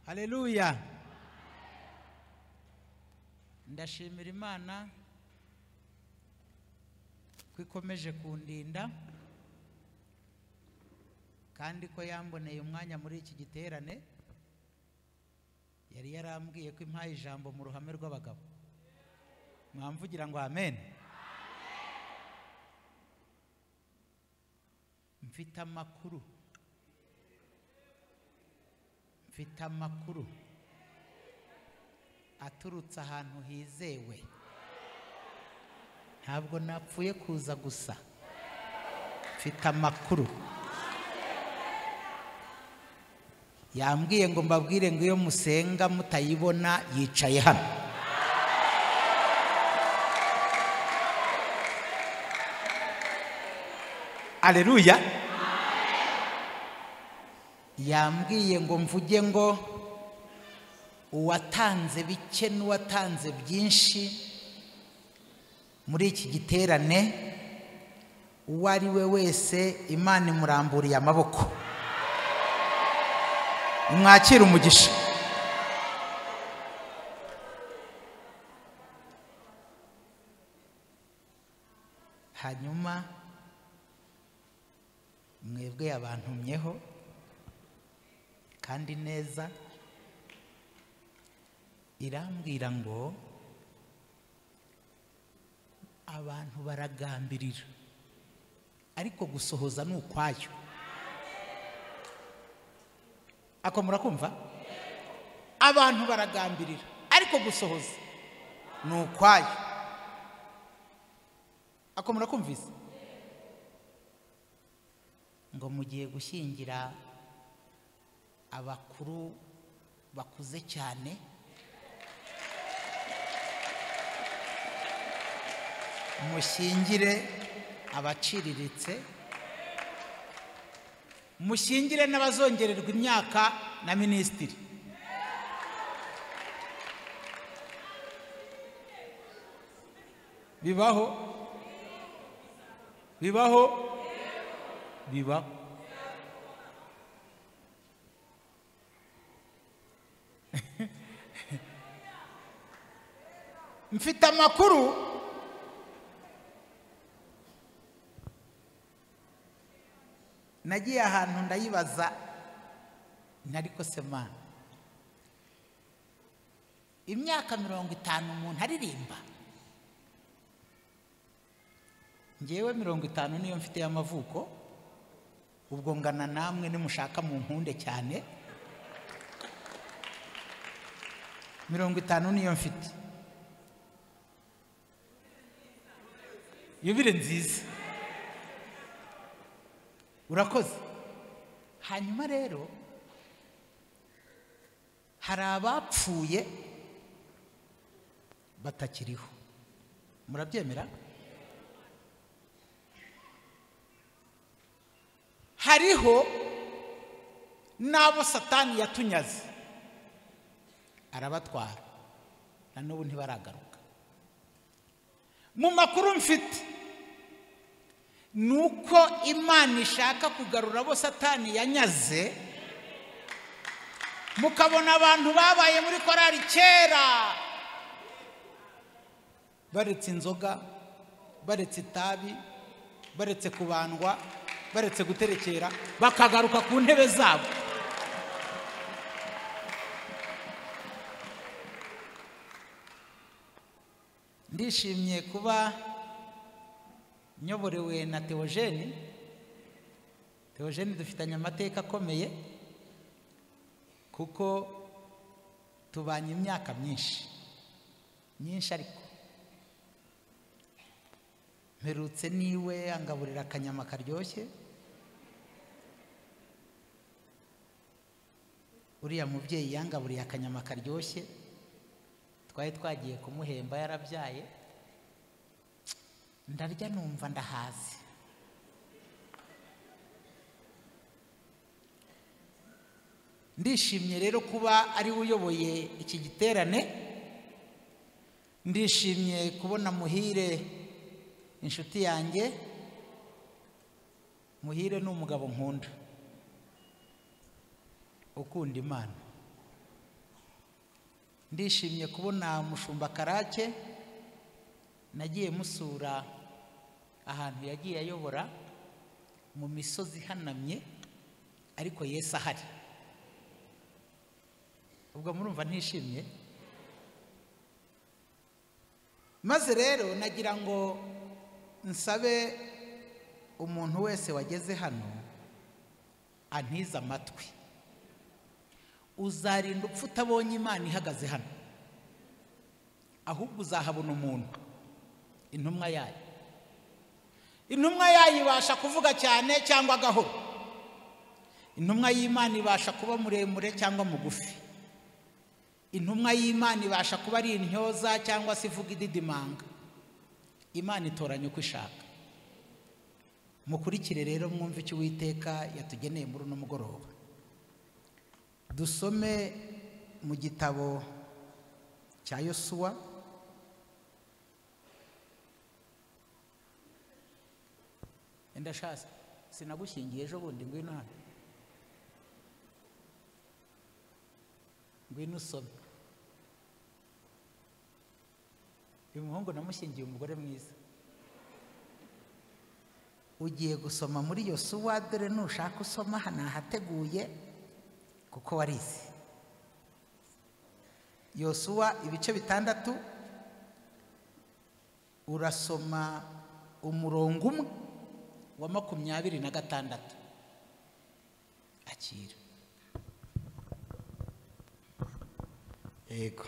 Haleluya. Ndashimira Imana ko ikomeje kundinda kandi ko yamboneye umwanya muri iki giterane. Yari yarambwiye ko impaye ijambo mu ruhame rw'abagabo. Mwamvugira ngo amen. Mfite amakuru aturutse ahantu hizewe. Ntabwo napfuye kuza gusa. Mfite amakuru. Yambwiye ngo mbabwire ngo iyo musenga mutayibona yicaye hano. Haleluya. Yambwiye ngo mvuge ngo uwatanze bike n'uwatanze byinshi muri iki giterane, uwo ari we wese Imana imuramburiye amaboko. Mwakira umugisha. Hanyuma mwebwe abantumyeho kandi neza, irambwira ngo abantu baragambirira ariko gusohoza ni ukwayo. Ako murakumva? Abantu baragambirira ariko gusohoza ni ukwayo. Ako murakumvise? Ngo mugiye gushyingira abakuru bakuze cyane, mushyingire abaciriritse, mushyingire n'abazongererwa imyaka na minisitiri. Bibaho? Bibaho? Bibaho. Mfite amakuru nagiye ahantu ndayibaza ntariko sema imyaka 50 umuntu aririmba. Ngewe 50 niyo mfite y'amavuko, ubwo ngana namwe nimushaka mu nkunde cyane. 50 niyo mfite. Yubire nziza. Urakoze. Hanyuma rero hari abapfuye batakiriho. Murabyemera? Hariho nabo Satani yatunyaze arabatwara, na n'ubu ntibaragaruka. Mu makuru mfite nuko Imana ishaka kugarura abo Satani yanyaze, mukabona abantu babaye muri korari kera baretse inzoga, baretse itabi, baretse kubandwa, baretse guterekera, bakagaruka ku ntebe zabo. Ndishimye kuba nyoborewe na Theogene. Theogene dufitanye amateka akomeye kuko tubanye imyaka myinshi ariko mperutse niwe angaburira akanyama karyoshye. Uriya mubyeyi yangaburiye akanyama karyoshye, twari twagiye kumuhemba yarabyaye. ndarya numva ndahazi. Ndishimye rero kuba ari uyoboye iki giterane. Ndishimye kubona Muhire inshuti yanjye. Muhire ni umugabo nkunda, ukunda Imana. Ndishimye kubona Mushumba Karake, nagiye musura ahantu yagiye ayobora mu misozi ihanamye, ariko Yesu ahari. Ubwo murumva ntishimye? Maze rero nagira ngo nsabe umuntu wese wageze hano antiza amatwi. Uzarinda upfa utabonye Imana ihagaze hano, ahubwo uzahabona umuntu, intumwa yayo. Intumwa yayo ibasha kuvuga cyane cyangwa gahoro. Intumwa y'Imana ibasha kuba muremure cyangwa mugufi. Intumwa y'Imana ibasha kuba ari intyoza cyangwa se ivuga ididimanga. Imana itoranya uko ishaka. Mukurikire rero mwumve icyo Uwiteka yatugeneye muri uno mugoroba. Dusome mu gitabo cya Yosuwa, ndashaka sinagushyingiye ejo bundi, ngwino hano, ngwino usome. Uyu muhungu namushyingiye umugore mwiza. Ugiye gusoma muri Yosuwa, dore nushaka usoma hano hateguye kuko warize. Yosuwa ibice 6, urasoma umurongo umwe wa 26. Akira. Yego.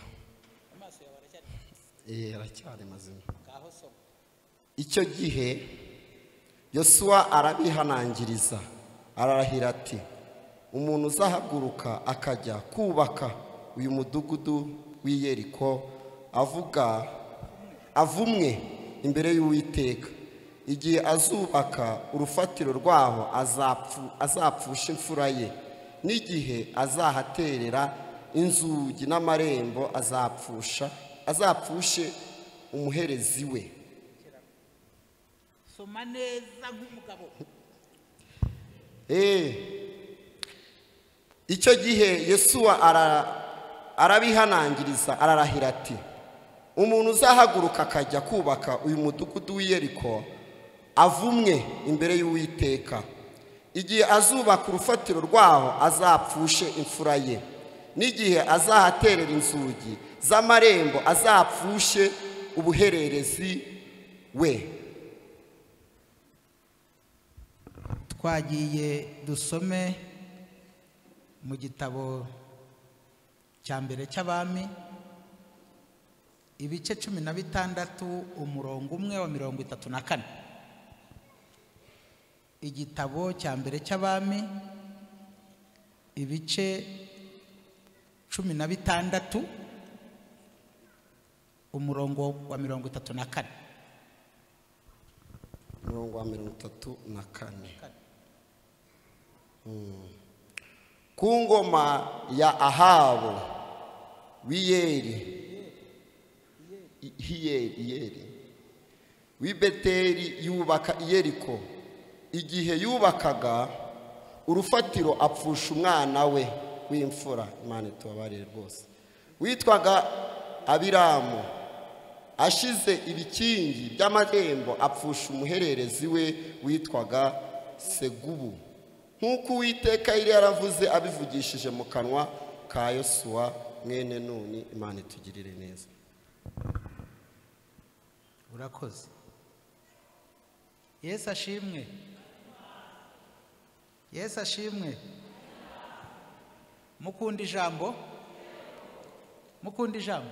Amaso yawe aracyari mazima. Kaho soma. Icyo gihe Yosuwa arabihanangiriza, ararahira ati, umuntu uzahaguruka akajya kubaka uyu mudugudu w'i Yeriko avumwe imbere y'Uwiteka. Igihe azubaka urufatiro rwaho azapfusha imfura ye, n'igihe azahaterera inzugi n'amarembo azapfushe umuherezi we. Soma neza nk'umugabo. Icyo gihe Yosuwa arabihanangiriza, ararahira ati, umuntu uzahaguruka akajya kubaka uyu mudugudu w'i Yeriko avumwe imbere y'Uwiteka. Igihe azubaka urufatiro rwaho azapfushe imfura ye, n'igihe azahaterera inzugi z'amarembo azapfushe ubuhererezi we. Twagiye dusome mu gitabo cya mbere cy'Abami ibice 16 umurongo umwe wa 34. Igitabo cya mbere cy'Abami ibice 16 umurongo wa 34. Umurongo wa 34. Ku ngoma ya Ahabu w'i Beteli yubaka i Yeriko. Igihe yubakaga urufatiro apfusha umwana we w'imfura, Imana itubabarire rwose, witwaga Abiramu. Ashize ibikingi by'amarembo apfusha umuhererezi we witwaga Segubu, nk'uko Uwiteka yari yaravuze abivugishije mu kanwa ka Yosuwa mwene Nuni. Imana itugirire neza. Urakoze. Yesu ashimwe. Yesu ashimwe. Mukunda ijambo? Mukunda ijambo?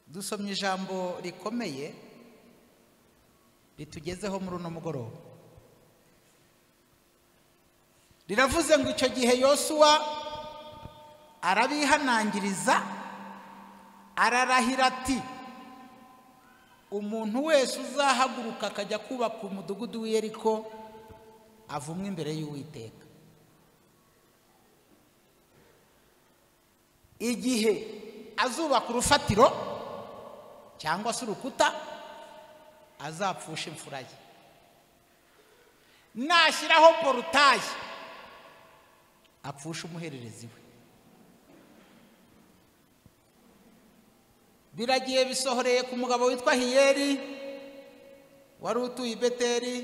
Dusomye ijambo rikomeye ritugezeho muri uno mugoroba. Riravuze ngo icyo gihe Yosuwa arabihanangiriza, ararahira ati, umuntu wese uzahaguruka akajya kubaka umudugudu w'i Yeriko avumwe imbere y'Uwiteka. Igihe azubaka urufatiro cyangwa se urukuta azapfusha imfura ye. Nashyiraho porutaye apfusha umuhererezi we. Biragiye bisohoreye ku mugabo witwa Hiyeri wari utuye i Beteli.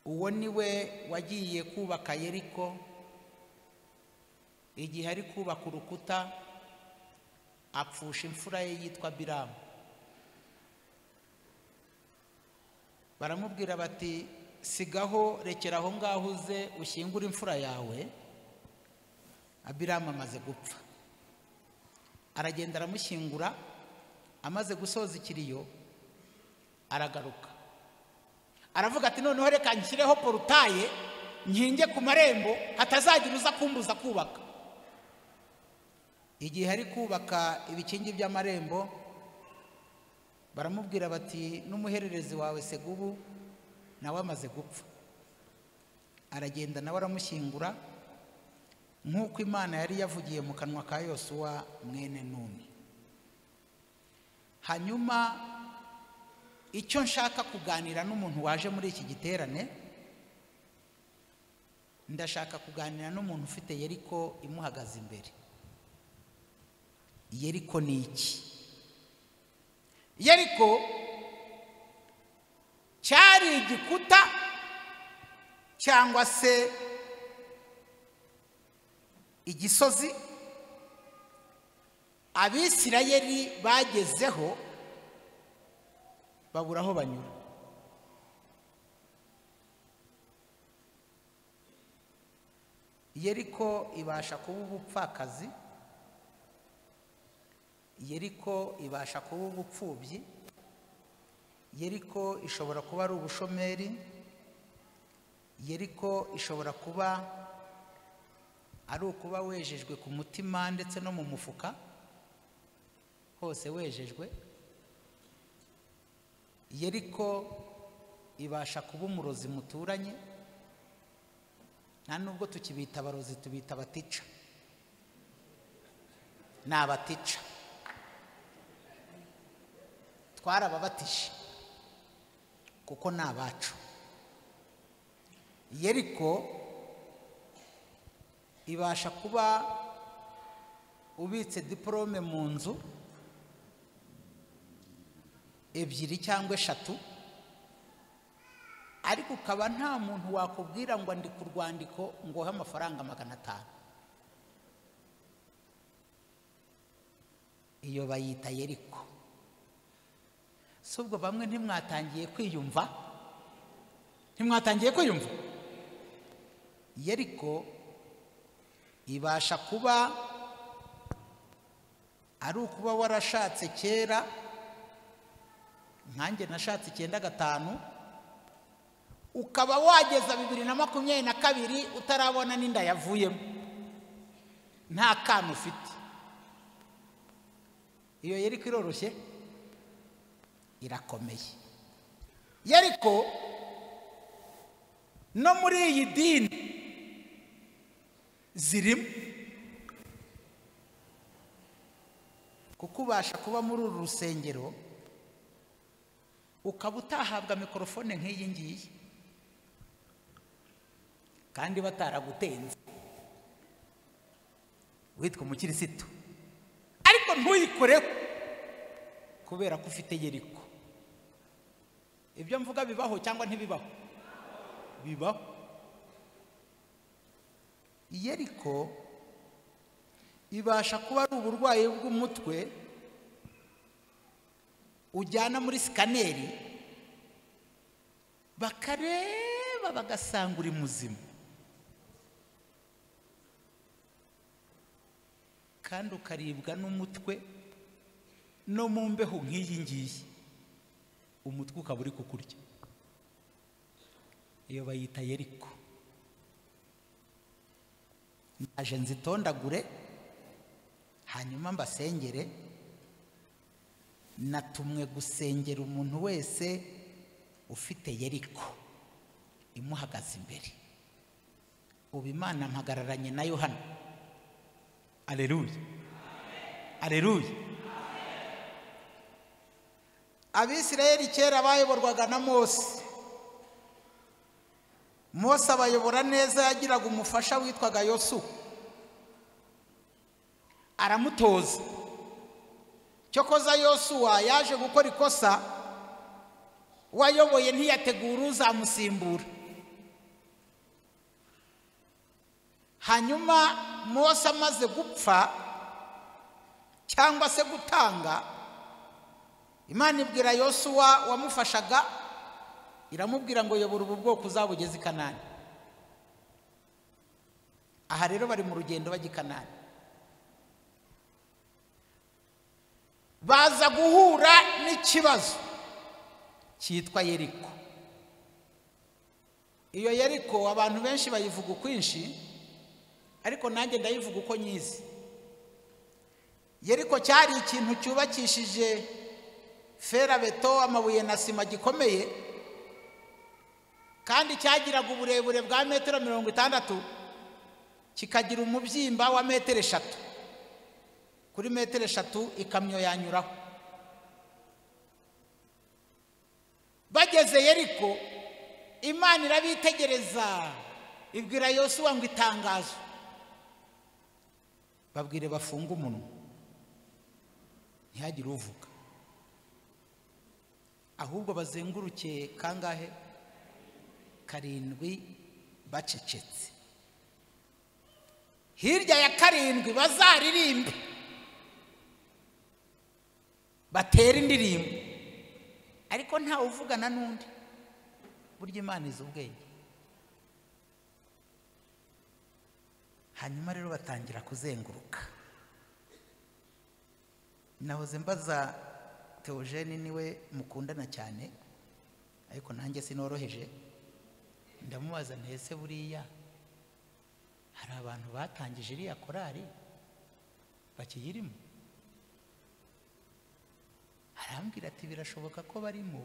Uwo niwe wagiye kubaka Yeriko. Igihe ari kubaka urukuta apfusha imfura ye yitwa Biramu. Baramubwira bati sigaho, rekera aho ngaho uze ushyingura imfura yawe. Abiramu amaze gupfa, aragenda aramushyingura. Amaze gusoza ikiriyo aragaruka, aravuga ati noneho reka nshyireho porutaye nkinge ku marembo hatazagira uza kumbuza kubaka. Igihe ari kubaka ibikingi by'amarembo baramubwira bati n'umuhererezi wawe Segubu nawe amaze gupfa. Aragenda nawe aramushyingura nk'uko Imana yari yavugiye mu kanwa ka Yosuwa mwene Nuni. Hanyuma icyo nshaka kuganira n'umuntu waje muri iki giterane, ndashaka kuganira n'umuntu ufite Yeriko imuhagaze imbere. Yeriko ni iki? Yeriko cyari igikuta cyangwa se igisozi Abisirayeli bagezeho babura aho banyura. Yeriko ibasha kuba ubupfakazi, Yeriko ibasha kuba ubupfubyi, Yeriko ishobora kuba ari ubushomeri, Yeriko ishobora kuba ari ukuba wejejwe ku mutima ndetse no mu mufuka hose wejejwe. Yeriko ibasha kuba umurozi muturanye, nta nubwo tukibita abarozi, tubita abatica. Ni abatica, twarababatishe kuko ni abacu. Yeriko ibasha kuba ubitse diplome mu nzu ebyiri cyangwa eshatu, ariko ukaba nta muntu wakubwira ngo ndi ku rwandiko ngo uhe amafaranga 500. Iyo bayita Yeriko. Subwo bamwe ntimwatangiye kwiyumva? Ntimwatangiye kwiyumva? Yeriko ibasha kuba ari ukuba warashatse kera, nkanjye nashatse 95, ukaba wageza 2022 utarabona n'inda yavuyemo, nta kana ufite. Iyo Yeriko iroroshye? Irakomeye. Yeriko no muri iyi dini zirimo, kuko ubasha kuba muri uru rusengero ukaba utahabwa mikorofone nk'iyi ngiyi kandi bataragutenze, witwa umukirisitu, ariko ntuyikoreho kubera ko ufite Yeriko. Ibyo mvuga bibaho cyangwa ntibibaho? Bibaho. Yeriko ibasha kuba ari uburwayi bw'umutwe ujyana muri sikaneri bakareba bagasanga uri muzima, kandi ukaribwa n'umutwe no mu mbeho nk'iyi ngiyi, umutwe ukaba uri kukurya. Iyo bayita Yeriko. Naje nzitondagure hanyuma mbasengere. Natumwe gusengera umuntu wese ufite Yeriko imuhagaze imbere. Ubu Imana mpagararanye nayo hano. Aleluya, aleluya. Abisirayeli kera bayoborwaga na Mose. Mose abayobora neza, yagiraga umufasha witwaga Yosuwa, aramutoza. Cyokoza Yosuwa yaje gukora ikosa, wayoboye ntiyategura uzamusimbura. Hanyuma Mose amaze gupfa cyangwa se gutanga, Imana ibwira Yosuwa wamufashaga, iramubwira ngo yobora ubu bwoko uzabugeze i Kanani. Aha rero bari mu rugendo bajya i Kanani. Baza guhura n'ikibazo cyitwa Yeriko. Iyo Yeriko abantu benshi bayivuga ukwinshi, ariko nanjye ndayivuga uko nyizi. Yeriko cyari ikintu cyubakishije ferabeto, amabuye na sima gikomeye, kandi cyagiraga uburebure bwa metero 60, kikagira umubyimba wa metero 3. Kuri metero 3 ikamyo yanyuraho. Bageze Yeriko, Imana irabitegereza, ibwira Yosuwa ngo itangazo. Babwire bafunga umunwa, ntihagire uvuga, ahubwo bazenguruke kangahe? 7 bacecetse. Hirya ya 7 bazaririmbe, batera indirimbo, ariko nta uvugana n'undi. Burya Imana izi ubwenge. Hanyuma rero batangira kuzenguruka. Nahoze mbaza Theogene, niwe mukundana cyane, ariko nanjye sinoroheje. Ndamubaza ntese buriya hari abantu batangije iriya korari bakiyirimo? Arambwira ati birashoboka ko barimo,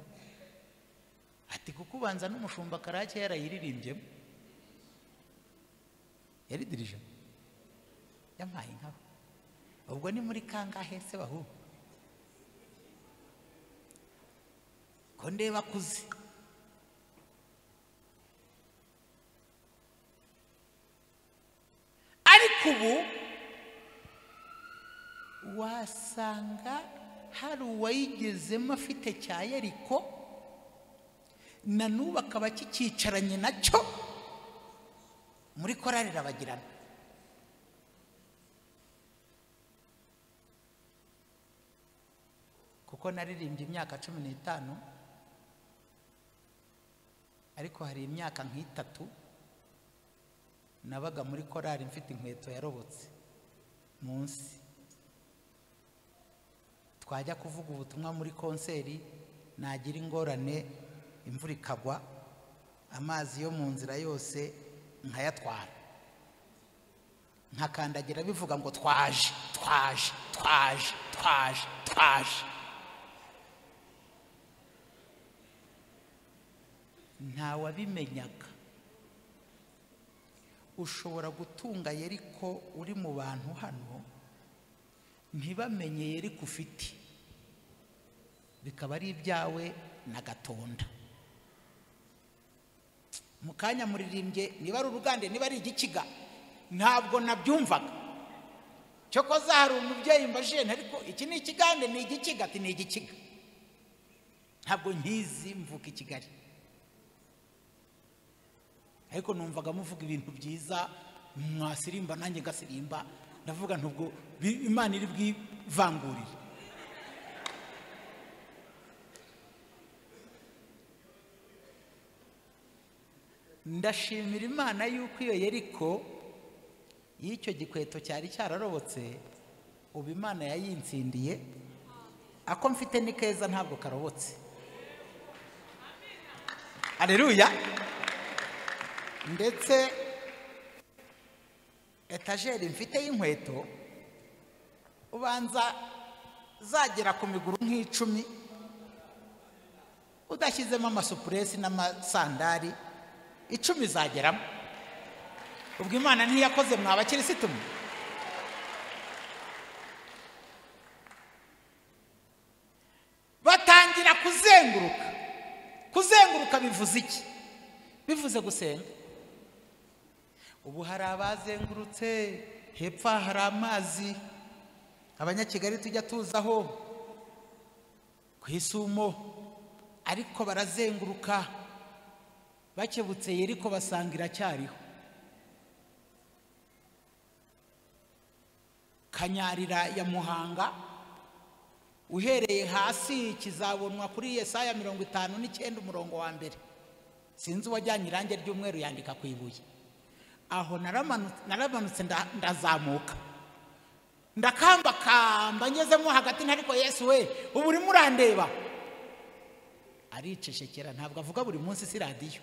ati kuko ubanza n'umushumba Karake yarayiririmbyemo, yaridirije yampaye nkabo. Ubwo ni muri kangahe se bahu ko ndeba kuzi? Ariko ubu wasanga hari uwayigezemo afite cya Yeriko, na n'ubu akaba kikicaranye nacyo muri korari Rabagirana. Kuko naririmbye imyaka 15, ariko hari imyaka nk'3 nabaga muri korari mfite inkweto yarobotse munsi. Twajya kuvuga ubutumwa muri konseri, nagira ingorane, imvura ikagwa, amazi yo mu nzira yose nkayatwara, nkakandagira bivuga ngo twaje twaje twaje twaje twaje. Nta wabimenyaga. Ushobora gutunga Yeriko uri mu bantu hano, ntibamenye Yeriko ufite, bikaba ari ibyawe na gatonda. Mukanya muririmbye, niba ari urugande, niba ari igikiga, ntabwo nabyumvaga. Cyokoza hari umubyeyi mbajije, ariko iki ni ikigande ni igikiga? Ati ni igikiga. Ntabwo nkizi, mvuka i Kigali, ariko numvaga muvuga ibintu byiza, mwasirimba nanjye ngasirimba. Ndavuga ntubwo Imana iri bwivangurire. Ndashimira Imana yuko iyo Yeriko y'icyo gikweto cyari cyararobotse, ubu Imana yayinsindiye. Ako mfite ni keza, ntabwo karobotse. Aleluya. Ndetse etajeri mfite y'inkweto ubanza zagera ku miguru nk'icumi udashyizemo amasupuresi n'amasandari 10 zageramo. ubwo Imana ntiyakoze mwa abakirisitu mwe? batangira kuzenguruka bivuze iki? bivuze gusenga. ubu hari abazengurutse hepfo hari amazi abanyakigali tujya tuzaho ku Isumo, ariko barazenguruka bakebutse Yeriko basanga iracyariho. Kanyarira ya Muhanga uhereye hasi kizabonwa kuri Yesaya 59 umurongo wa mbere. Sinzi uwajyanye irange ry'umweru yandika ku ibuye. Aho naramanutse ndazamuka ndakambakamba ngezemo hagati, ariko Yesu we ubu uri murandeba. Aricecekera, ntabwo avuga buri munsi, si radiyo.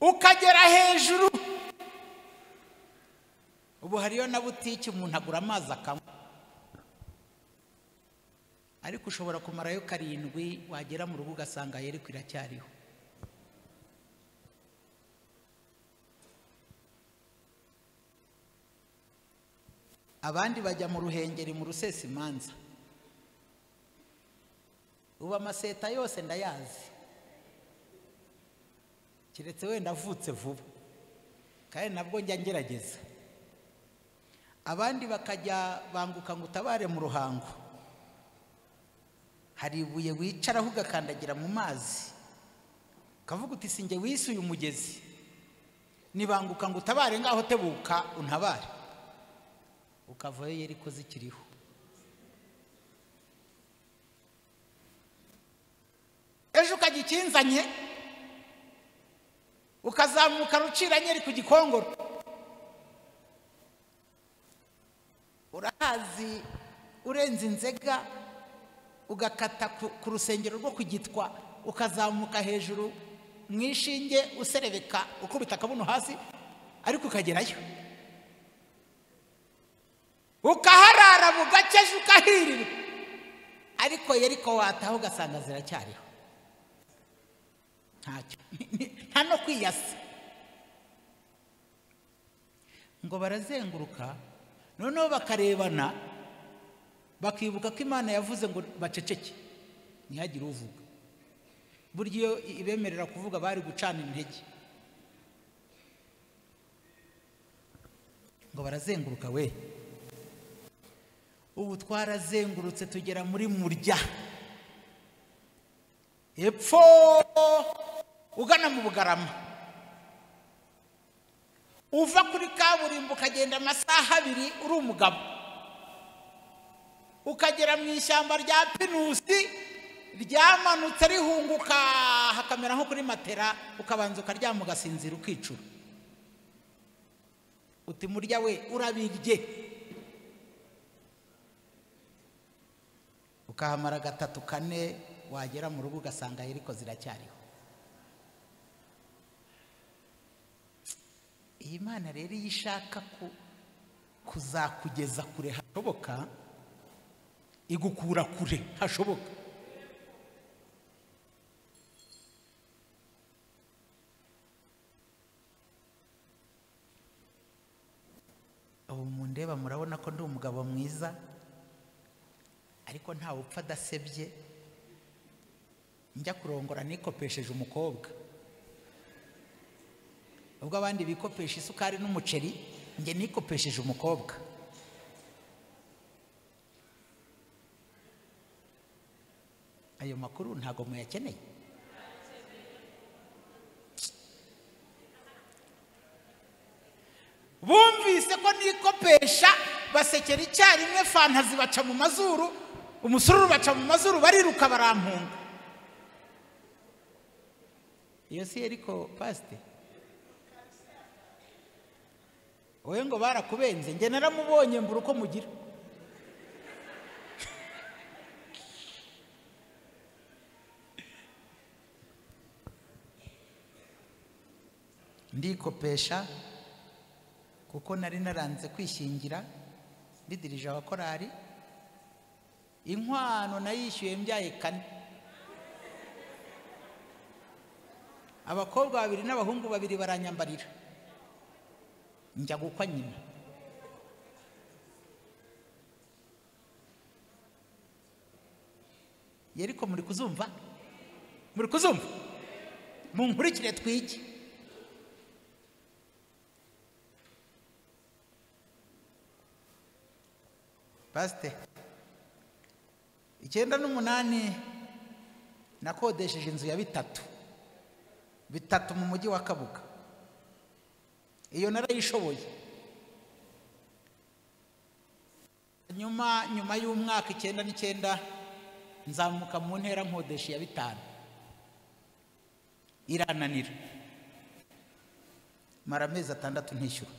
ukagera hejuru. ubu hariyo na butiki umuntu agura amazi akanywa, ariko ushobora kumarayo 7 wagera mu rugo ugasanga Yeriko iracyariho. abandi bajya mu Ruhengeri mu Rusesimanza. ubu amaseta yose ndayazi, kiretse wenda avutse vuba, kandi nabwo njya ngerageza. abandi bakajya banguka ngo utabare mu Ruhango, hari ibuye wicaraho ugakandagira mu mazi ukavuga uti sinjye wisuye umugezi, nibanguka ngo utabare ngaho tebuka untabare, ukavayo Yeriko zikiriho. ejo ukajya ikinzanye ukazamuka Ruciranyeri ku Gikongoro. urahazi urenze Inzega ugakata ku rusengero rwo ku Gitwa ukazamuka hejuru mu Ishinge userebeka ukubita akabuno hasi, ariko ukagerayo. ukaharara bugakeje ukahirira, ariko Yeriko wataho ugasanga ziracyariho. ntacyo nta no kwiyasa. ngo barazenguruka noneho bakarebana, bakibuka ko Imana yavuze ngo baceceke ntihagire uvuga. burya iyo ibemerera kuvuga bari gucana intege. ngo barazenguruka we. ubu twarazengurutse tugera muri Murya epfo ugana mu Bugarama. uva kuri kaburimbo ukagenda amasaha 2 uri umugabo, ukagera mu ishyamba rya Pinusi ryamanutse rihunguka hakamera nko kuri matera, ukabanza ukaryama ugasinzira ukicura. uti Murya we urabirye. ukahamara 3-4 wagera mu rugo ugasanga Yeriko ziracyariho. iyi Mana rero iyo ishaka kuzakugeza kure hashoboka, igukura kure hashoboka. ubu mundeba murabona ko ndi umugabo mwiza, ariko ntawe upfa adasebye. njya kurongora nikopesheje umukobwa, ubwo abandi bikopesha isukari n'umuceri, njye nikopesheje umukobwa. ayo makuru ntago muyakeneye. bumvise ko nikopesha basekera icyarimwe, fanta zibaca mu mazuru, umusururu baca mu mazuru, bariruka barampunga. iyo si Yeriko pasite? wowe ngo barakubenze, njye naramubonye mbura uko mugira. ndikopesha kuko nari naranze kwishingira ndidirije wa korari. Inkwano nayishyuye mbyaye 4, abakobwa 2 n'abahungu 2 baranyambarira njya gukwa nyina. Yeriko muri kuzumva munkurikire twiki. Pastor 98 nakodesheje inzu ya 3 mu mujyi wa Kabuga. Iyo narayishoboye. Nyuma y'umwaka 99 nzamuka mu ntera nkodesha ya 5 irananira, mara amezi 6 ntishyura.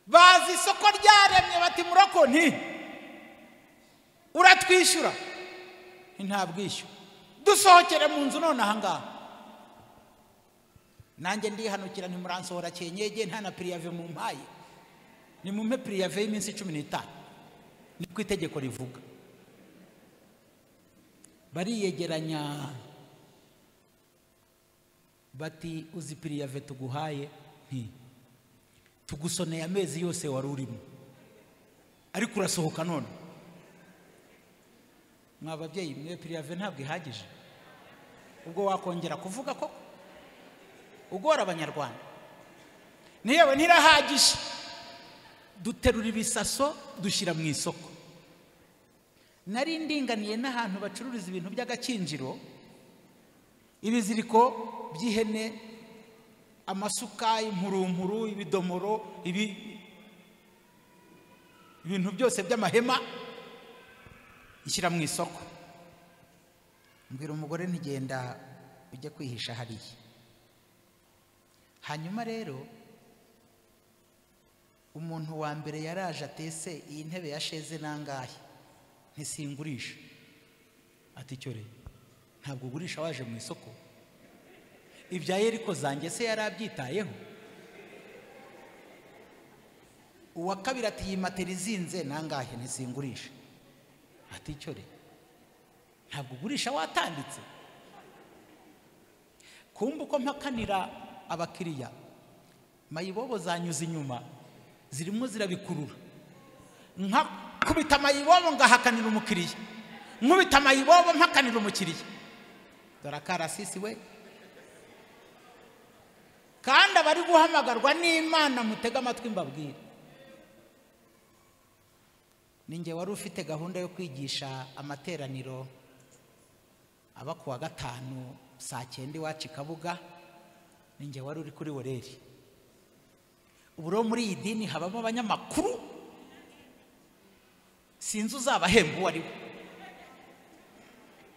Bazi isoko ryaremye bati murako nti uratwishyura, ntabwishyura, dusohokere mu nzu none ahangaha. Nanjye ndihanukira ntimuransohora cyenyege nta na priyave mu mpaye, ni mumpe priyave y'iminsi 15 niko itegeko rivuga. Bariyegeranya bati uzi priyave tuguhaye nti tugusoneye amezi yose wari urimo ariko urasohoka none. Mwababyeyi mwe priyave ntabwo ihagije, ubwo wakongera kuvuga ko ugora abanyarwanda niyewe ntirahagije. Duterura ibisaso dushyira mu isoko. Nari ndinganiye n'ahantu bacururiza ibintu by'agakinjiro, ibiziriko by'ihene, amasuka, impurumpuru, ibidomoro, ibintu byose by'amahema ishyira mu isoko. Mbwira umugore ntigenda ujye kwihisha hariya. Hanyuma rero umuntu wa mbere yaraje atese iyi ntebe ya sheze nangahe, ntisingurisha. Ati cyore ntabwo ugurisha waje mu isoko, ibya Yeriko zanjye se yarabyitayeho. Uwa kabiri ati iyi materi zinze nangahe, ntisingurisha. Ati cyore ntabwo ugurisha watanditse. Kumva uko mpakanira abakiriya, mayibobo zanyuze inyuma zirimo zirabikurura. Nka kubita mayibobo ngahakanira umukiriya, nkubita mayibobo mpakanira umukiriya. Darakarasisi we. Kandi abari guhamagarwa n'Imana mutega amatwi mbabwira. Ninjye wari ufite gahunda yo kwigisha amateraniro aba kuwa 5 saa 9 iwacu Kabuga. Ninjye wari uri kuri Woreri. Uburo muri iyi dini habamo abanyamakuru sinzi uzabahemba uwo ari we.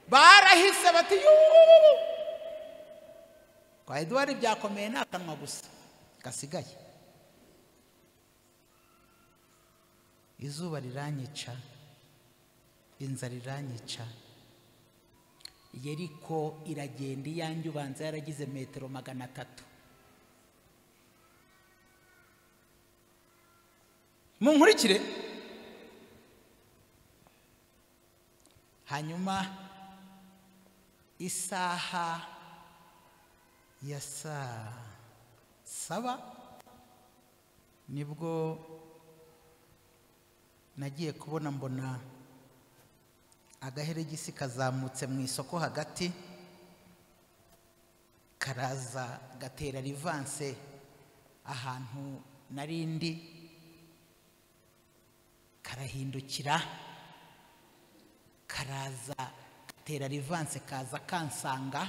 Barahise bati kwa Edward byakomeye n'akanwa gusa gasigaye. Izuba riranyica, inzara iranyica, Yeriko iragenda iyanjye ubanza yaragize metero 300. Munkurikire. Hanyuma isaha ya saa 7 nibwo nagiye kubona mbona agaheregisi kazamutse mu isoko hagati, karaza gatera rivanse ahantu narindi, karahindukira karaza gatera rivanse kaza kansanga,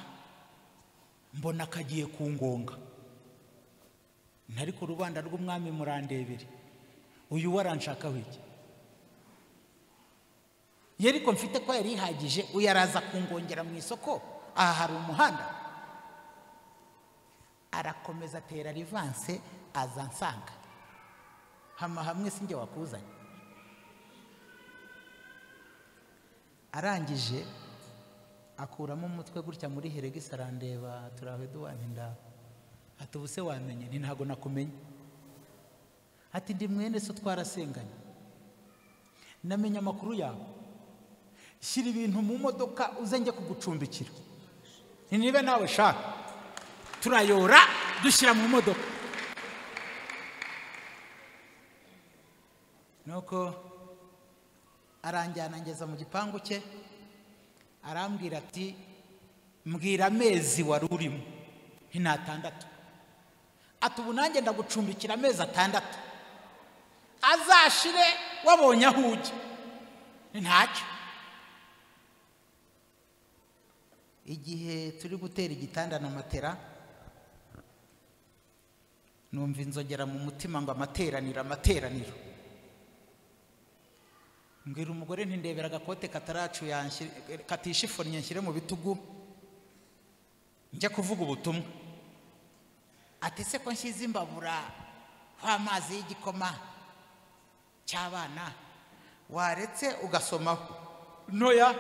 mbona kagiye kungonga. Ntari ku rubanda rw'umwami murandebere, uyu waranshaka wiki. Yeriko mfite ko yari ihagije, uyaraza kungongera mu isoko, aha hari umuhanda. Arakomeza atera rivanse aza nsanga. Hamwe sinjye wakuzanye. Arangije akuramo umutwe gutya muri Heregisi arandeba, turawe duwaninda, ati ubuse wamenye? Ni ntago nakumenye. Ati ndi mwene so twarasenganye, namenye amakuru yawe, shyira ibintu mu modoka uze njye kugucumbikira. Nibe nawe shaka, turayora dushyira mu modoka. Nuko aranjyana ngeza mu gipangu cye, arambwira ati mbwira amezi wari urimo. Nti ni 6. Ati ubu nanjye ndagucumbikira amezi 6, azashire wabonye aho ujya. Ntacyo. Igihe turi gutera igitanda na matera, numva inzogera mu mutima ngo amateraniro. Mbwira umugore nti ndebera agakote kataracu katishifonye nshyire mu bitugu njye kuvuga ubutumwa. Ati se ko nshyize imbabura amazi y'igikoma cy'abana waretse ugasomaho? Ntoya,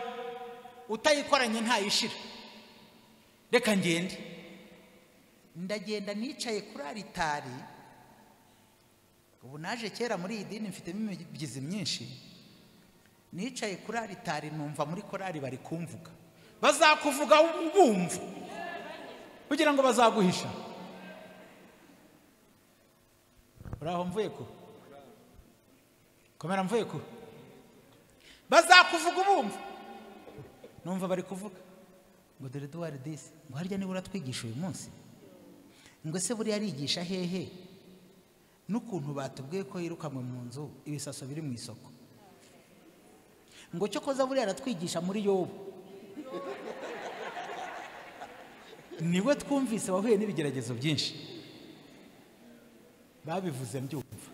utayikoranye ntayishira, reka ngende. Ndagenda nicaye kuri aritari. Ubu naje kera muri iyi dini mfitemo imibyizi myinshi. Nicaye kuri aritari numva muri korari bari kumvuga. Bazakuvuga ubumva kugira ngo bazaguhisha. Uraho mvuye ko? Komera mvuye ko? Bazakuvuga ubumva. Numva bari kuvuga ngo dore duwari disi, ngo harya niba uratwigisha uyu munsi, ngo se buri yarigisha hehe n'ukuntu batubwiye ko yirukanwe mu nzu ibisaso biri mu isoko, ngo cyo koza buri yaratwigisha muri Yobu. Niwe twumvise wahuye n'ibigeragezo byinshi, babivuze mbyumva.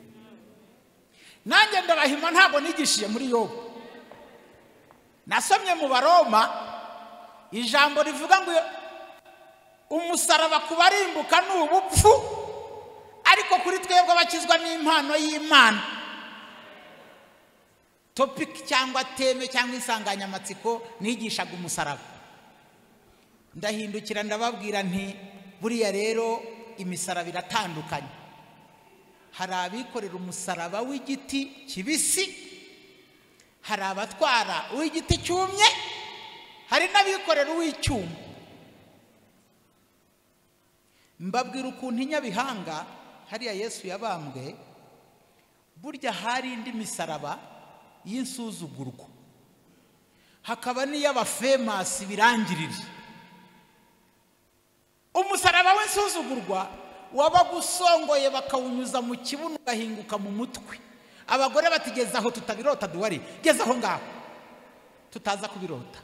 Nanjye ndabahima ntabwo nigishiye muri Yobu. Nasomye mu Baroma ijambo rivuga ngo umusaraba kubarimbuka n'ubupfu, ariko kuri twebwe abakizwa n'impano y'Imana. Topic cyangwa teme cyangwa insanganyamatsiko nigishaga umusaraba. Ndahindukira ndababwira nti buriya rero imisaraba iratandukanye. Hari abikorera umusaraba w'igiti kibisi, hari abatwara uw'igiti cyumye, hari n'abikorera uw'icyuma. Mbabwira ukuntu inyabihanga hariya Yesu yabambwe, burya hari indi misaraba y'insuzugurwa, hakaba n'iy'abafemasi birangirira. Umusaraba w'insuzugurwa wabagusongoye bakawunyuza mu kibuno ugahinguka mu mutwe. Abagore batigeza aho tutabirota duwari, geza aho ngaho tutaza kubirota.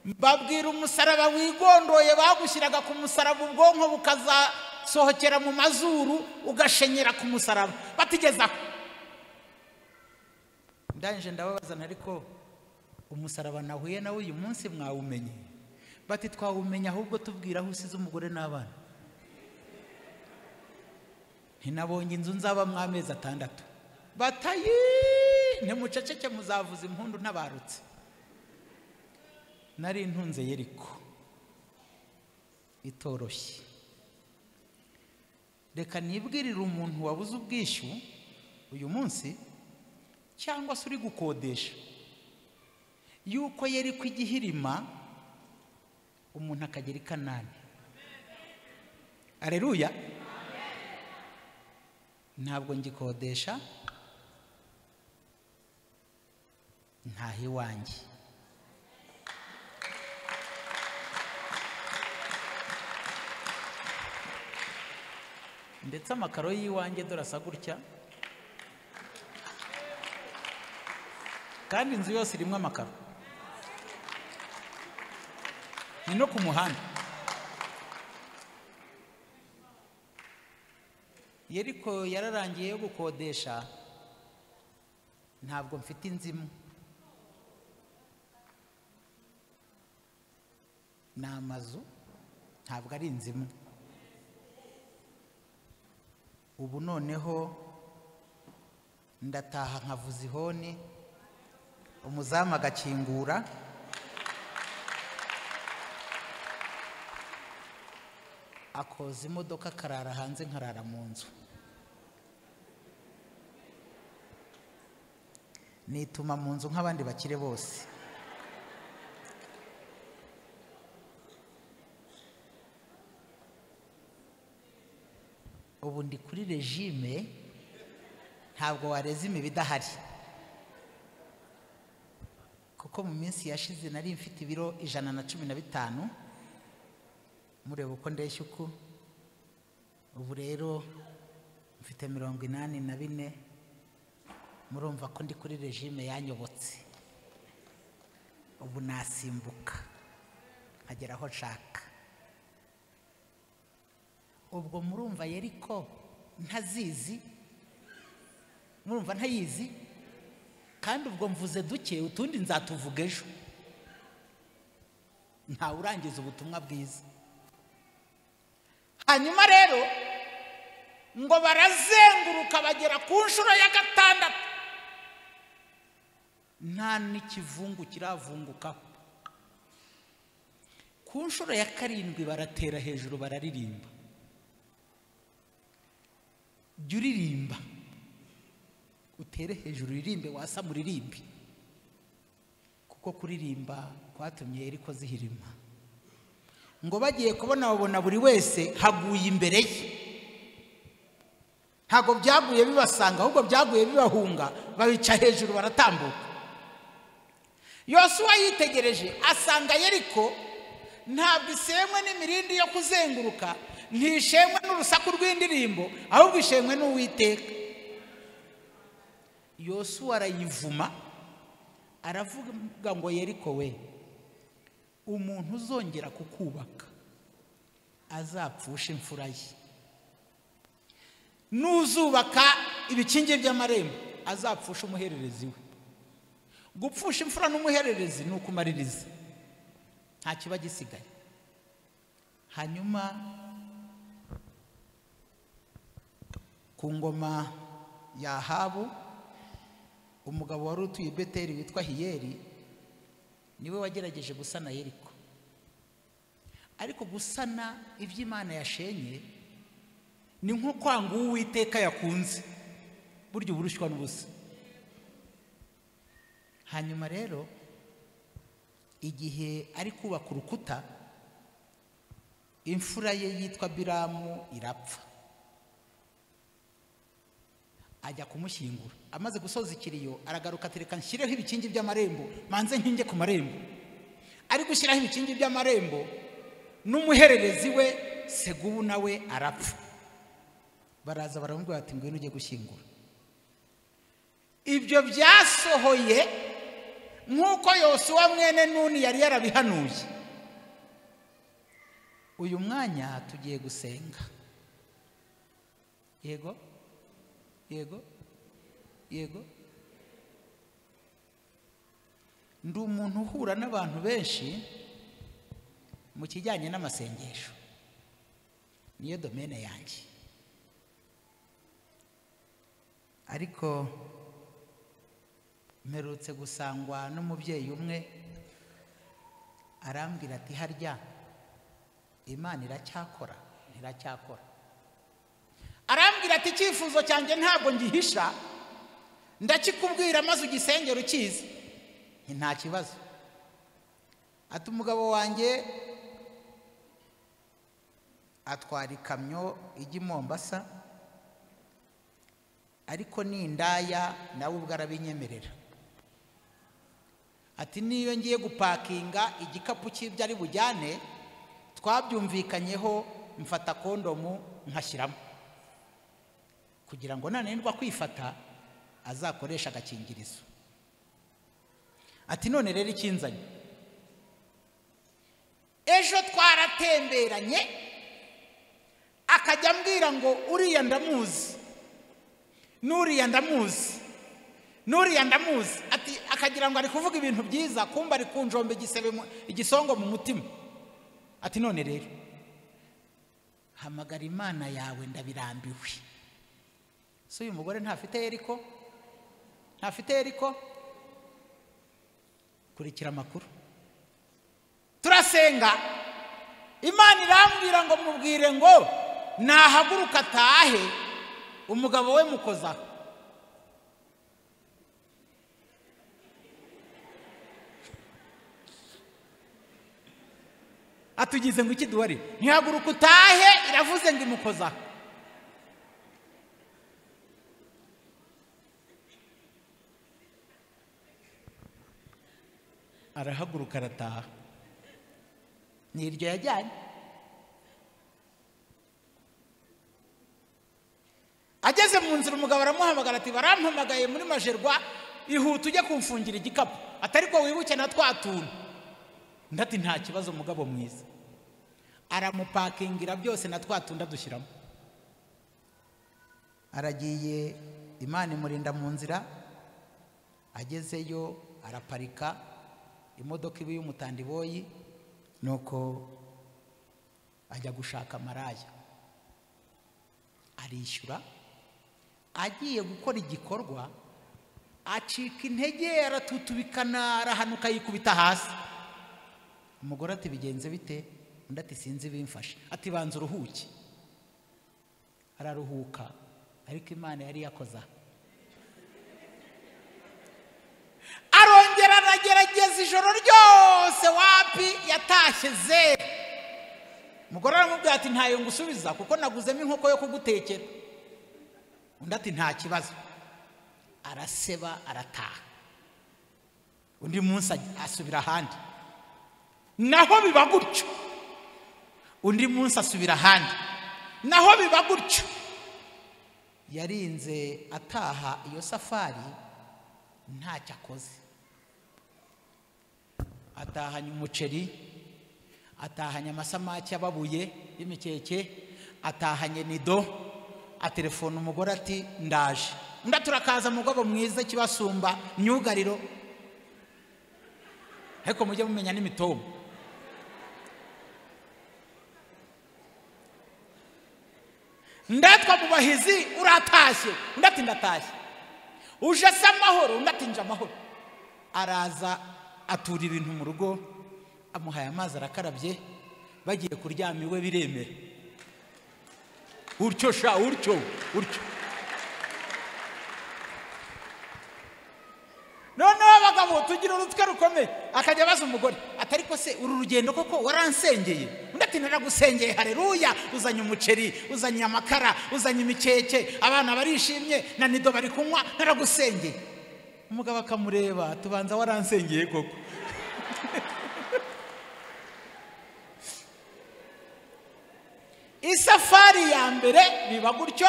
Mbabwira umusaraba wigondoye bagushyiraga ku musaraba, ubwonko bukazasohokera mu mazuru ugashenyera ku musaraba, batigeza aho. Ndanje ndababaza ariko umusaraba nahuye nawe uyu munsi mwawumenye? Bati twawumenya, ahubwo tubwira aho usize umugore n'abana. Ntinabonye inzu nzaba mw'amezi 6. Batayi ntimuceceke muzavuza impundu ntabarutse. Nari ntunze Yeriko itoroshye. Reka nibwirire umuntu wabuze ubwishyu uyu munsi cyangwa se uri gukodesha yuko Yeriko igihirima umuntu akagera i Kanani. Aleluya. Ntabwo ngikodesha, ntahe iwanjye. Ndetse amakaro y'iwanjye dorasa gutya, kandi inzu yose irimo amakaro, ni no ku muhanda. Yeriko yararangiye yo gukodesha, ntabwo mfite inzimu, ni amazu, ntabwo ari inzimu. Ubu noneho ndataha nkavuza ihoni, umuzamu agakingura, akoza imodoka akarara hanze nkarara mu nzu. Nituma mu nzu nk'abandi bakire bose. Ubu ndi kuri regime, ntabwo wareza imibi idahari, kuko mu minsi yashize nari mfite ibiro 115, mureba uko ndeshya uku. Ubu rero mfite 84, murumva ko ndi kuri regime yanyobotse. Ubu nasimbuka nkagera aho nshaka. Ubwo murumva Yeriko ntazizi, murumva ntayizi, kandi ubwo mvuze duke, utundi nzatuvuga ejo. Nta urangiza ubutumwa bwiza. Hanyuma rero ngo barazenguruka bagera ku nshuro ya 6, nta n'ikivungu kiravungukaho. Ku nshuro ya 7 baratera hejuru bararirimba. Jya uririmba, utere hejuru uririmbe, wasa muririmbi, kuko kuririmba kwatumye Yeriko zihirima. Ngo bagiye kubona babona buri wese haguye imbere ye. Ntago byaguye bibasanga, ahubwo byaguye bibahunga, babica hejuru baratambuka. Yosuwa yitegereje asanga Yeriko ntabwo isemwe n'imirindi yo kuzenguruka, ntishemwe n'urusaku rw'indirimbo, ahubwo ishemwe n'Uwiteka. Yosuwa arayivuma, aravuga ngo Yeriko we, umuntu uzongera kukubaka azapfusha imfura ye. N'uzubaka ibikingi by'amarembo azapfusha umuhererezi we. Gupfusha imfura n'umuhererezi ni ukumaririza, nta kiba gisigaye. Hanyuma ku ngoma ya Ahabu, umugabo wari utuye Beteli witwa Hiyeli niwe wagerageje gusana Yeriko. Ariko gusana iby'Imana yashenye ni nko kwanga Uwiteka yakunze, buryo burushywa n'ubusa. Hanyuma rero igihe ari kubaka urukuta, imfura ye yitwa Biramu irapfa. Ajya kumushyingura, amaze gusoza ikiriyo aragaruka atereka nshyireho ibikingi by'amarembo, manze nkinge ku marembo. Ari gushyiraho ibikingi by'amarembo, n'umuhererezi we Segubu nawe arapfa. Baraza baramubwira ati ngwino ujye gushyingura. Ibyo byasohoye nk'uko Yosuwa mwene Nuni yari yarabihanuye. Uyu mwanya tugiye gusenga. Yego yego yego. Ndi umuntu uhura n'abantu benshi mu kijyanye n'amasengesho, niyo domene yanjye. Ariko mperutse gusangwa n'umubyeyi umwe, arambwira ati harya Imana iracyakora? Iracyakora. Arambwira ati icyifuzo cyanjye ntabwo ngihisha, ndakikubwira maze ugisengera ukizi. Nta kibazo. Ati umugabo wanjye atwara ikamyo ijya i Mombasa, ariko ni indaya, nawe ubwo arabinyemerera. Ati niyo ngiye gupakinga igikapu cy'ibyo ari bujyane, twabyumvikanyeho mfata kondomu nkashyiramo, kugira ngo nanenirwa kwifata azakoresha agakingirizo. Ati none rero ikinzanye, ejo twaratemberanye akajya ambwira ngo uriya ndamuzi, n'uriya ndamuzi, n'uriya ndamuzi. Ati akagira ngo ari kuvuga ibintu byiza, kumba ari kunjomba igisongo mu mutima. Ati none rero hamagara Imana yawe, ndabirambiwe. So uyu mugore ntafite Yeriko, ntafite Yeriko. Kurikira amakuru, turasenga Imana irambwira ngo mubwire ngo nahaguruka atahe, umugabo we mukozaho. Atugize ngo iki duwari? Ntihaguruka utahe, iravuze ngo imukozaho. Arahaguruka arataha. Niryo yajyanye. Ageze mu nzira umugabo aramuhamagara ati barampamagaye muri Majerwa, ihuta ujye kumfungira igikapu. Atari ko wibuke na twatuntu. Ndati nta kibazo mugabo mwiza. Aramupakingira byose na twatunda dushyiramo. Aragiye, Imana imurinda mu nzira. Agezeyo araparika, imodoka ibi y'umutandiboyi, nuko ajya gushaka maraya. Arishyura, agiye gukora igikorwa, acika intege, aratutubikana, arahanuka yikubita hasi. Umugore ati bigenze bite? Undi ati sinzi bimfashe. Ati banza uruhuke. Araruhuka, ariko Imana yari yakoza. Arongera aragerageza ijoro ryose, wapi, yatashye zero. Umugore aramubwira ati ntayo ngusubiza kuko naguzemo inkoko yo kugutekera. Undi ati nta kibazo. Araseba, arataha. Undi munsi asubira ahandi. Naho biba gutyo. Undi munsi asubira ahandi. Naho biba gutyo. Yarinze ataha iyo safari ntacyo akoze. Atahanye umuceri, atahanye amasamaki ababuye y'imikeke, atahanye nido, atelefone umugore ati ndaje. Undi turakaza mugabo mwiza kibasumba myugariro. Heko mujye mumenya n'imitomo. Ndatwa mu bahizi uratashye. Undi ati ndatashye. Uje asa amahoro. Undi ati nje amahoro. Araza atura ibintu mu rugo, amuhaye amazi arakarabye, bagiye kuryama iwe biremera. Uryo sha, uryo. Noneho abagabo tugira urutwe rukomeye. Akajya baza umugore atari ko se uru rugendo koko waransengeye? Undi ati naragusengeye, haleluya. Uzanye umuceri, uzanye amakara, uzanye imikeke, abana barishimye, na nido bari kunywa, naragusengeye. Umugabo akamureba, tubanza waransengeye koko. Isafari ya mbere biba gutyo,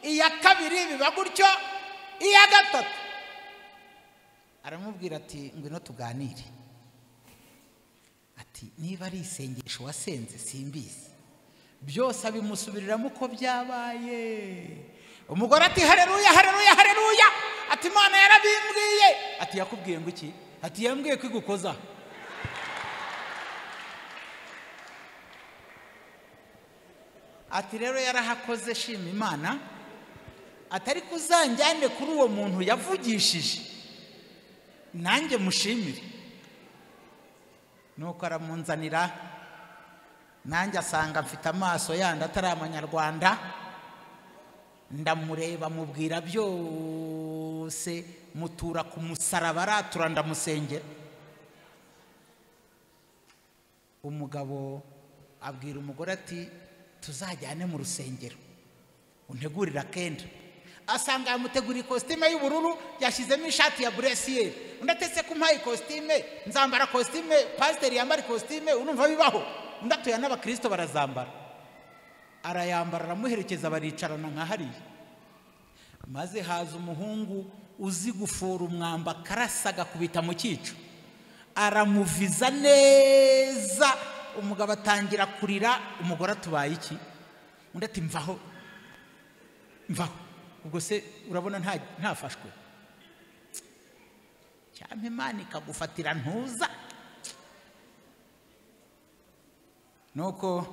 iya kabiri biba gutyo, iya gatatu aramubwira ati ngwino tuganire. Ati niba ari isengesho wasenze simbizi. Byose abimusubiriramo uko byabaye. Umugore ati haleluya, haleluya, haleluya. Ati Imana yarabimbwiye. Ati yakubwiye ngo iki? Ati yambwiye kwigukoza. Ati rero yarahakoze, shima Imana. Atari kuzanjyane kuri uwo muntu yavugishije, nanjye mushimire. Nuko aramunzanira, nanjye asanga mfite amaso yandi atari amanyarwanda. Ndamureba mubwira byose, mutura ku musaraba, aratura ndamusengera. Umugabo abwira umugore ati tuzajyane mu rusengero, untegurira kenda. Asanga yamutegura ikositime y'ubururu, yashyizemo ishati ya buresiyeri. Undi atese kumpaye ikositime, nzambara kositime, pasiteri yambara ikositime, urumva bibaho? Undi atuye n'abakristo barazambara. Arayambara, aramuherekeza, baricarana nka hariya. Maze haza umuhungu uzi gufura umwamba, karasa agakubita mu cyico, aramuviza neza. Umugabo atangira kurira. Umugore atubaye iki? Undi ati mvaho. Ubwo se urabona ntafashwe? Cyampa Imana ikagufatira ntuza. Nuko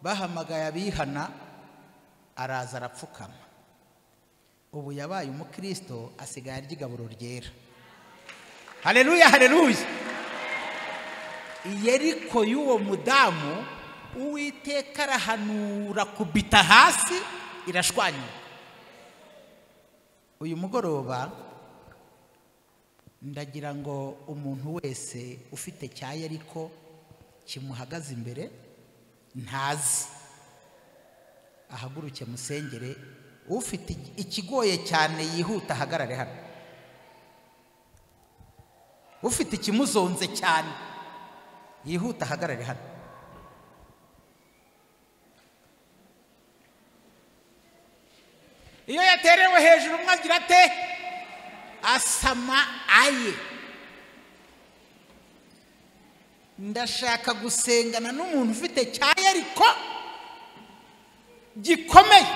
bahamagaye abihana, araza arapfukama. Ubu yabaye umukristo, asigaye arya igaburo ryera. Haleluya, haleluya. Yeriko y'uwo mudamu Uwiteka arahanura kubita hasi irashwanyuka. Uyu mugoroba ndagira ngo umuntu wese ufite cya Yeriko kimuhagaze imbere ntazi ahaguruke musengere, ufite ikigoye cyane yihuta ahagarare hano, ufite ikimuzonze cyane yihuta ahagarare hano. Iyo yaterewe hejuru umwe agira ate? Asama aye. Ndashaka gusengana n'umuntu ufite cya Yeriko gikomeye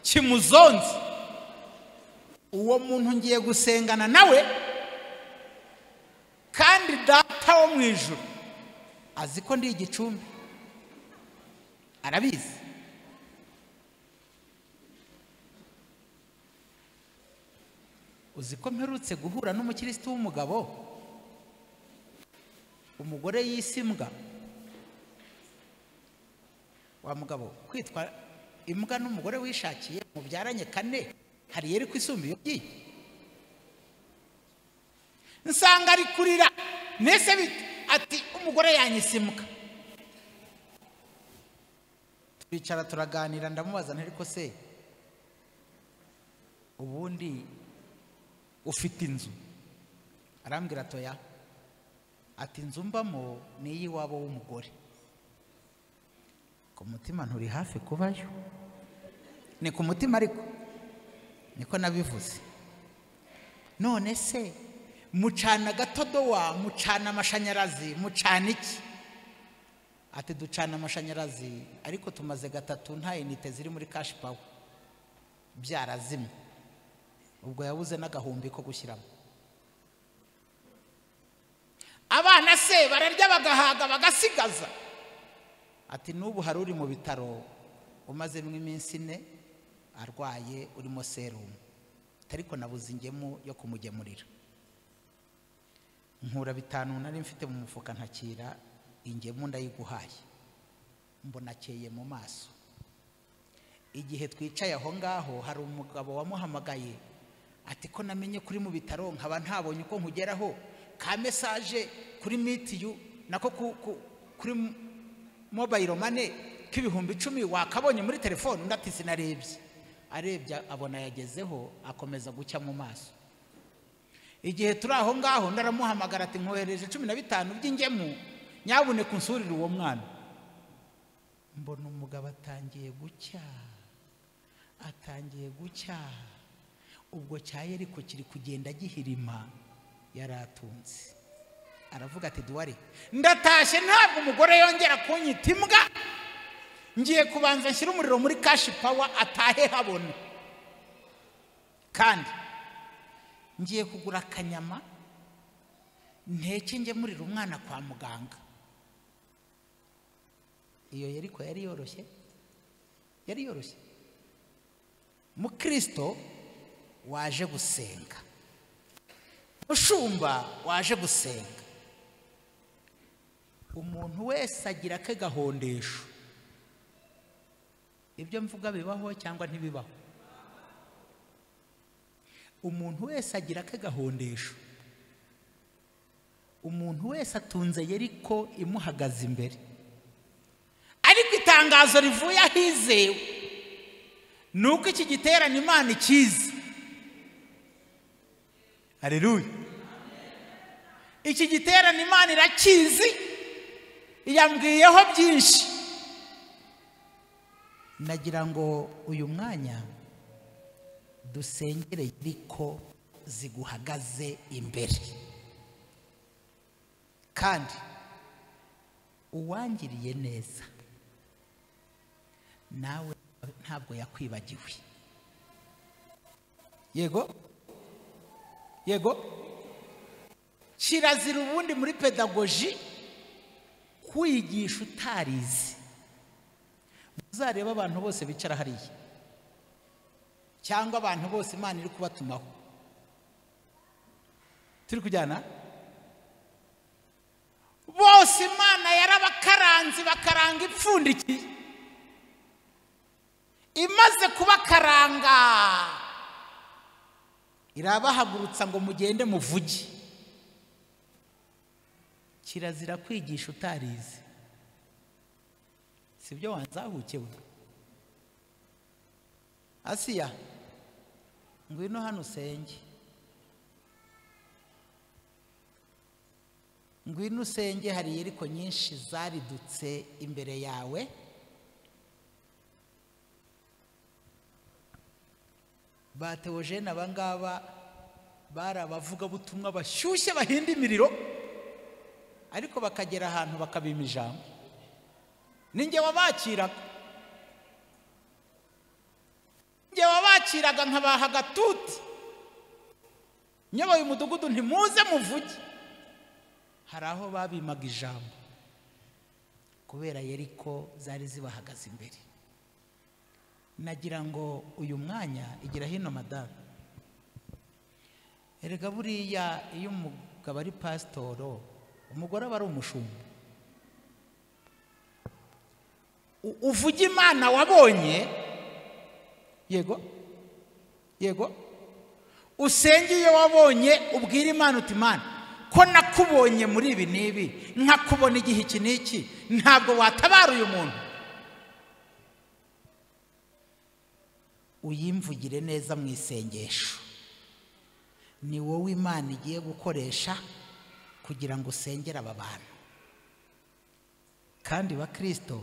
kimuzonze. Uwo muntu ngiye gusengana nawe, kandi data wo mu ijuru azi ko ndi igicumbi, arabizi. Uzi ko mperutse guhura n'umukristo w'umugabo, umugore yisimbwa. Wa mugabo kwitwa imbwa n'umugore wishakiye mubyaranye kane, hari Yeriko isumba iyo byi. Nsanga ari kurira, nese ati umugore yanyisimbwa. Twicara turaganira, ndamubaza nti ariko se ubundi ufite inzu? Arambwira toya, ati inzu mbamo ni iy'iwabo w'umugore. Ku mutima nturi hafi kubayo, ni ku mutima ariko niko nabivuze. None se mucana gatodowa, mucana amashanyarazi, mucana iki? Ati ducana amashanyarazi ariko tumaze gatatu nta unite ziri muri cash power, byarazimye. Ubwo yabuze n'agahumbi ko gushyiramo. Abana se bararya bagahaga bagasigaza. Ati n'ubu hari uri mu bitaro umazemo iminsi 4 arwaye, urimo serumu, ariko nabuze ingemu yo kumugemurira. Nkura 5 nari mfite mu mufuka ntakira, ingemu ndayiguhaye, mbona akeye mu maso. Igihe twicaye aho ngaho hari umugabo wamuhamagaye, ati ko namenye kuri mu bitaro nkaba ntabonye uko nkugeraho, ka message kuri mitiyu nako kuri mobile money k'ibihumbi 10 wakabonye muri telefone. Ndati sinarebye. Arebye abona yagezeho, akomeza gucya mu maso. Igihe turi aho ngaho ndaramuhamagara ati nkohereje 15 by'ingemu, nyabune kunsurira uwo mwana. Mbona umugabo atangiye gucya. Ubwo cya Yeriko kiri kugenda gihirima, yaratunze. Aravuga ati duware ndatashye, ntabwo umugore yongera kunyita imbwa, ngiye kubanza nshyira umuriro muri cash power atahe habone, kandi ngiye kugura akanyama nteke nge murira umwana kwa muganga. Iyo Yeriko yari yoroshye. Mukristo waje gusenga, mushumba waje gusenga, umuntu wese agira ke gahondesho. Ibyo mvuga bibaho cyangwa ntibibaho? Umuntu wese agira ke gahondesho. Umuntu wese atunze Yeriko imuhagaze imbere, ariko itangazo rivuye ahizewe nuko iki giterane Imana ikizi. Haleluya. Iki giterane Imana irakizi, yambwiyeho byinshi. Nagira ngo uyu mwanya dusengere Yeriko ziguhagaze imbere, kandi uwangiriye neza nawe ntabwo yakwibagiwe. Yego kirazira ubundi muri pedagogy kwigisha utarizi. Muzareba abantu bose bicara hariya, cyangwa abantu bose Imana iri kubatumaho, turi kujyana bose Imana yarabakaranze bakaranga ipfundikiye. Imaze kubakaranga irabahagurutsa ngo mugende muvuge. Kirazira kwigisha utarize, sibyo wanzahukewe. Asiya, ngwino hano usenge. Ngwino usenge, hari Yeriko nyinshi zaridutse imbere yawe. Ba Theogene abangaba bari abavuga butumwa bashyushye bahinda imiriro, ariko bakagera ahantu bakabima ijambo. Ninjye wabakiraga, njye wabakiraga nkabaha agatuti, nyoboye umudugudu ntimuze muvuge. Hari aho babimaga ijambo kubera Yeriko zari zibahagaze imbere. Nagira ngo uyu mwanya igira hino madamu, erega buriya iyo umugabo ari pasitoro, umugore aba ari umushumba. Uvuga Imana wabonye, yego yego, usenge iyo wabonye, ubwira Imana uti Imana ko nakubonye muri ibi n'ibi, nkakubona igihe iki n'iki, ntabwo watabara uyu muntu. Uyimvugire neza mu isengesho. Ni wowe Imana igiye gukoresha kugira ngo usengere aba bantu. Kandi bakristo,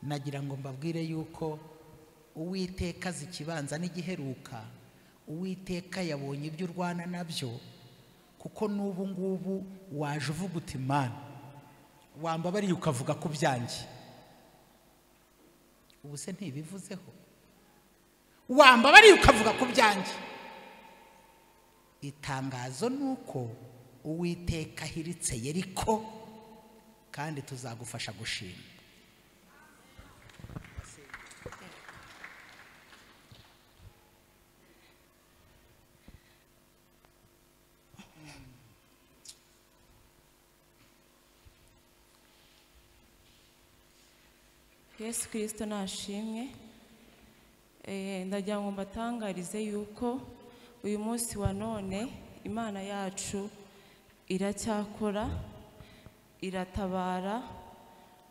nagira ngo mbabwire yuko Uwiteka azi ikibanza n'igiheruka. Uwiteka yabonye ibyo urwana nabyo, kuko n'ubu ngubu waje uvuga uti Imana wambabariye ukavuga ku byanjye. Ubu se ntibivuzeho? Wambabariye ukavuga ku byanjye. Itangazo nuko Uwiteka ahiritse Yeriko, kandi tuzagufasha gushima. Yesu Kristo nashimwe. Ndagira ngo mbatangarize yuko uyu munsi wa none Imana yacu iracyakora, iratabara,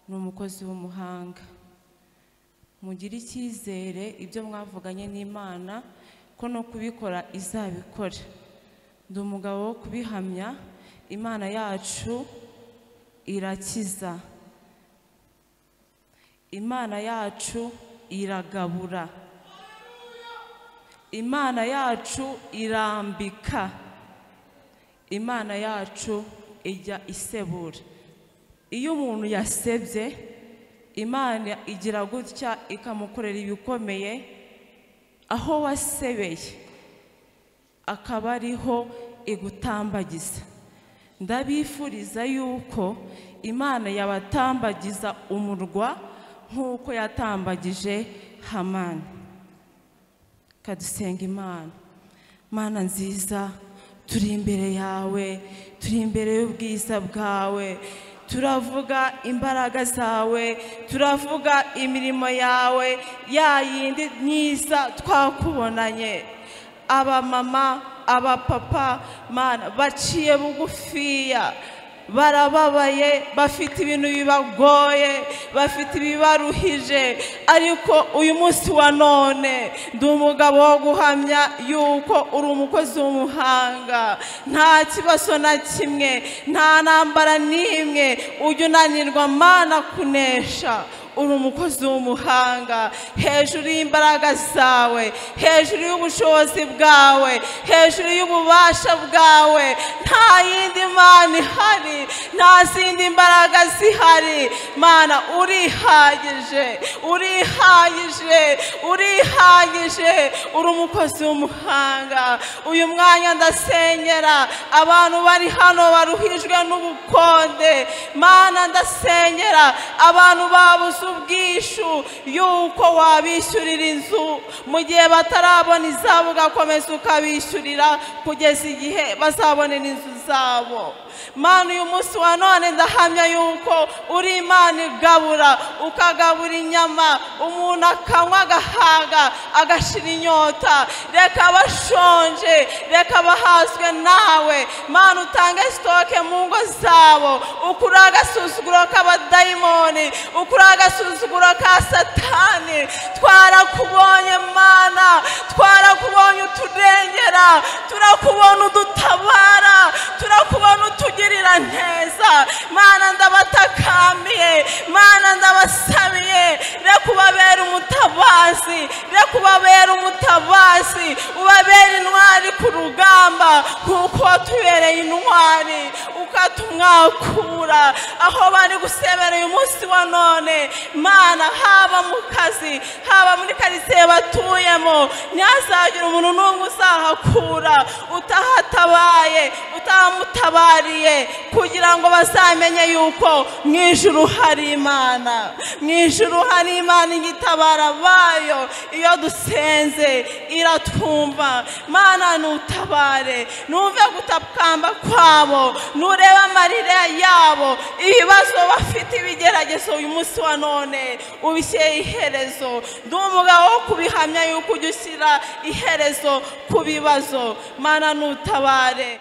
ni umukozi w'umuhanga. Mugire icyizere, ibyo mwavuganye n'Imana ko no kubikora izabikora. Ndi umugabo wo kubihamya. Imana yacu irakiza, Imana yacu iragabura, Imana yacu irambika, Imana yacu ijya isebura. Iyo umuntu yasebye, Imana igira gutya ikamukorera ibikomeye. Aho wasebeye akaba ariho igutambagiza. Ndabifuriza yuko Imana yabatambagiza umurwa nk'uko yatambagije Hamani. Kadusenga Imana. Mana nziza, turi imbere yawe, turi imbere y'ubwiza bwawe, turavuga imbaraga zawe, turavuga imirimo yawe ya yindi myiza twakubonanye. Aba mama, aba papa, Mana baciye bugufiya, barababaye, bafite ibintu bibagoye, bafite ibibaruhije, ariko uyu munsi wa none ndi umugabo wo guhamya yuko uri umukozi w'umuhanga. Nta kibazo na kimwe, nta ntambara n'imwe ujya unanirwa Mana kunesha. Uri umukozi w'umuhanga. Hejuru y'imbaraga zawe, hejuru y'ubushobozi bwawe, hejuru y'ububasha bwawe, nta yindi Mana ihari, nta zindi mbaraga zihari. Mana urihagije, urihagije, urihagije, uri umukozi w'umuhanga. Uyu mwanya ndasengera abantu bari hano baruhijwe n'ubukonde. Mana ndasengera abantu babuze ubwishu yuko wabishyurira inzu mu gihe batarabona izabo, ugakomeza ukabishyurira kugeza igihe bazabonera inzu zabo. Mana uyu munsi wa none ndahamya yuko uri Imana igabura, ukagabura inyama, umuntu akanywa agahaga agashira inyota. Reka bashonje, reka bahazwe nawe. Mana utange sitoke mu ngo zabo, ukuri agasuzuguro k'abadayimoni, ukuri agasuzuguro ka Satani. Twarakubonye Mana, twarakubonye uturengera, turakubona udutabara, turakubona utugirira neza. Mana ndabatakamiye, Mana ndabasabiye, reka ubabere umutabazi, reka ubabere umutabazi, ubabere intwari ku rugamba kuko watubereye intwari ukatumwakura aho bari gusebera uyu munsi wa none. Mana haba mu kazi, haba muri karitsiye batuyemo, ntihazagira umuntu n'umwe uzahakura utahatabaye, utamutabariye, kugira ngo bazamenye yuko mu ijuru hari Imana, mu ijuru hari Imana igitabara bayo. Iyo dusenze iratwumva. Mana nutabare, numve gutakamba kwabo, nurebe amarira yabo, ibibazo bafite, ibigeragezo uyu munsi wa none ubishyire iherezo. Ndi umugabo wo kubihamya yuko ujya ushyira iherezo ku bibazo. Mana nutabare.